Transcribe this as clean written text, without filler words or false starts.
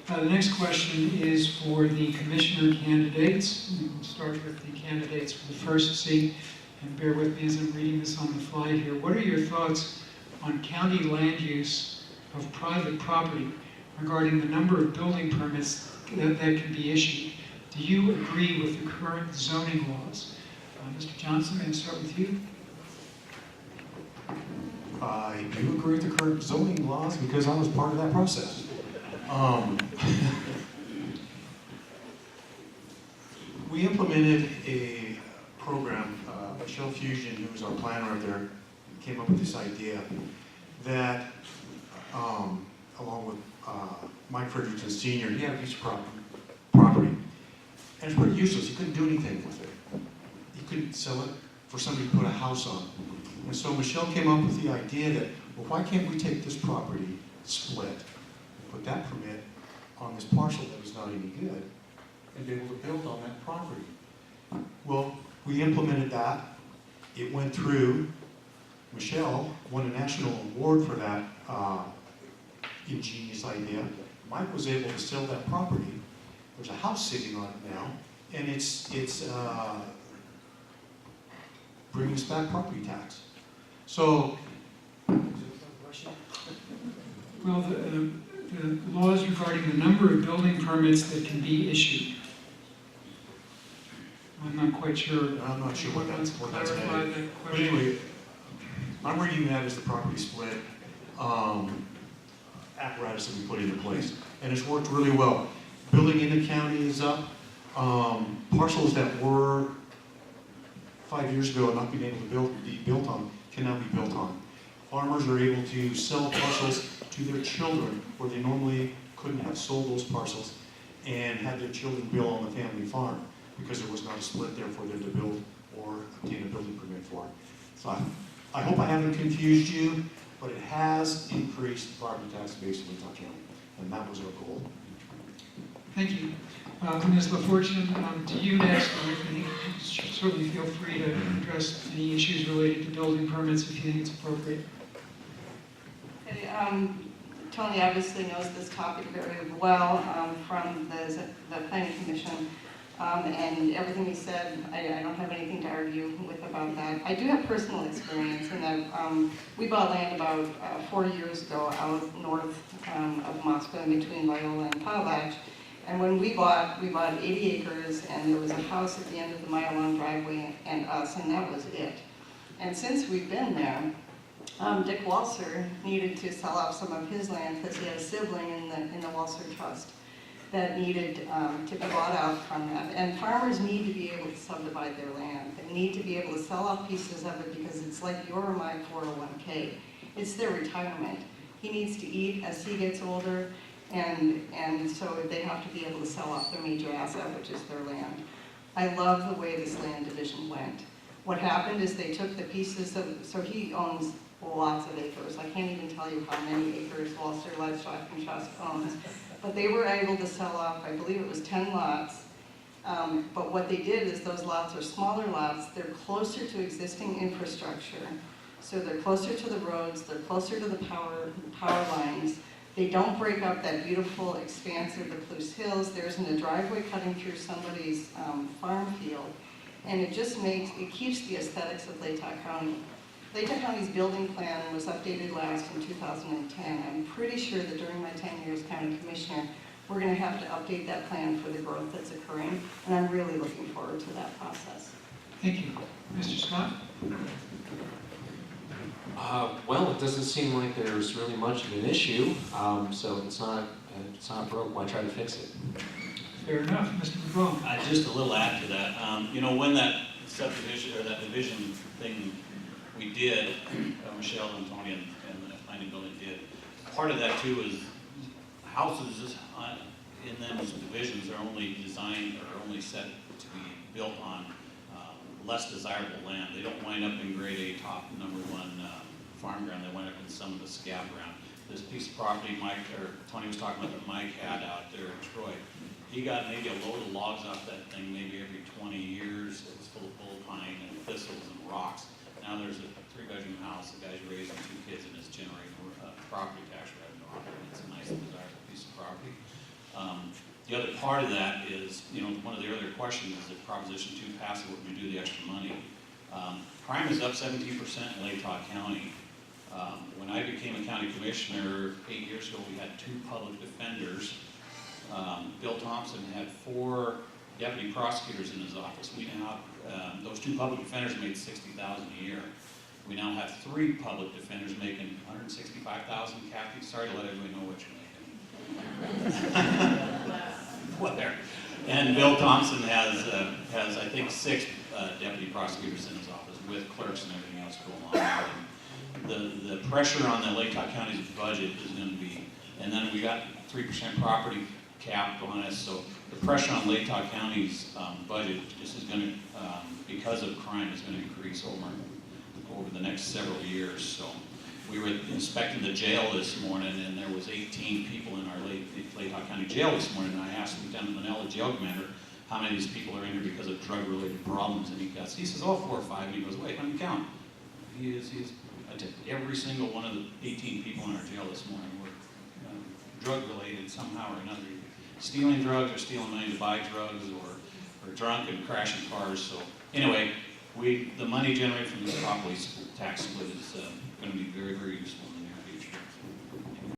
The next question is for the commissioner candidates. We will start with the candidates for the first seat. And bear with me as I'm reading this on the fly here. What are your thoughts on county land use of private property regarding the number of building permits that can be issued? Do you agree with the current zoning laws? Mr. Johnson, may I start with you? I do agree with the current zoning laws because I was part of that process. We implemented a program, Michelle Fusion, who was our planner up there, came up with this idea that, along with Mike Frederickson Sr., he had a piece of property, and it's pretty useless. He couldn't do anything with it. He couldn't sell it for somebody to put a house on. And so Michelle came up with the idea that, well, why can't we take this property, split, and put that permit on this parcel that was not any good, and be able to build on that property? Well, we implemented that. It went through. Michelle won a national award for that ingenious idea. Mike was able to sell that property. There's a house sitting on it now, and it's bringing us back property tax. So, well, the laws regarding the number of building permits that can be issued. I'm not quite sure. I'm not sure what that's Clarify that But question. anyway, I'm reading that as the property split apparatus that we put into place, and it's worked really well. Building in the county is up. Parcels that were 5 years ago not being able to be built on can now be built on. Farmers are able to sell parcels to their children where they normally couldn't have sold those parcels and had their children build on the family farm because there was not a split there for them to build or obtain a building permit for. So I hope I haven't confused you, but it has increased the property tax base in Utah County, and that was our goal. Thank you. Ms. LaFortune, to you next. You certainly feel free to address any issues related to building permits if you think it's appropriate. Okay, Tony obviously knows this topic very well from the Planning Commission, and everything he said, I don't have anything to argue with about that. I do have personal experience in that we bought land about 4 years ago out north of Moscow, in between Loyola and Potlatch. And when we bought 80 acres, and there was a house at the end of the mile-long driveway and us, and that was it. And since we've been there, Dick Walser needed to sell off some of his land because he had a sibling in the Walser Trust that needed to be bought out from that. And farmers need to be able to subdivide their land. They need to be able to sell off pieces of it because it's like your or my 401k. It's their retirement. He needs to eat as he gets older. And so they have to be able to sell off their major asset, which is their land. I love the way this land division went. What happened is they took the pieces of, so he owns lots of acres. I can't even tell you how many acres Walser Livestock and Trust owns. But they were able to sell off, I believe it was 10 lots. But what they did is those lots are smaller lots. They're closer to existing infrastructure. So they're closer to the roads. They're closer to the power lines. They don't break up that beautiful expanse of the Palouse Hills. There isn't a driveway cutting through somebody's farm field. And it just keeps the aesthetics of Latah County. Latah County's building plan was updated last in 2010. I'm pretty sure that during my 10 years county commissioner, we're going to have to update that plan for the growth that's occurring. And I'm really looking forward to that process. Thank you. Mr. Scott? Well, it doesn't seem like there's really much of an issue, so it's not broke. Why try to fix it? Fair enough. Mr. McGraw? Just a little add to that. When that subdivision or that division thing we did, Michelle and Tony and the planning building did, part of that too is houses in those divisions are only designed or only set to be built on less desirable land. They don't wind up in grade A top #1 farm ground. They wind up in some of the scab ground. This piece of property Tony was talking about that Mike had out there in Troy, he got maybe a load of logs off that thing maybe every 20 years. It was full of bull pine and thistles and rocks. Now there's a 3-bedroom house. The guy's raising 2 kids and is generating property tax revenue off it. It's a nice, desirable piece of property. The other part of that is, one of the earlier questions is if Proposition 2 passes, what would we do with the extra money? Crime is up 17% in Latah County. When I became a county commissioner 8 years ago, we had 2 public defenders. Bill Thompson had 4 deputy prosecutors in his office. We now, those 2 public defenders made $60,000 a year. We now have 3 public defenders making $165,000. Kathy, sorry to let everybody know what you're making. Whatever. And Bill Thompson has I think 6 deputy prosecutors in his office with clerks and everything else going on. The pressure on the Latah County's budget is going to be, and then we got 3% property cap on us, so the pressure on Latah County's budget just is going to, because of crime, is going to increase over the next several years. So we were inspecting the jail this morning, and there was 18 people in our Latah County jail this morning, and I asked Lieutenant Manella, the jail commander, how many of these people are in here because of drug-related problems, and he says, oh, 4 or 5, and he goes, wait, let me count. I took every single one of the 18 people in our jail this morning were drug-related somehow or another, stealing drugs or stealing money to buy drugs or drunk and crashing cars. So anyway, the money generated from this property tax split is going to be very, very useful in the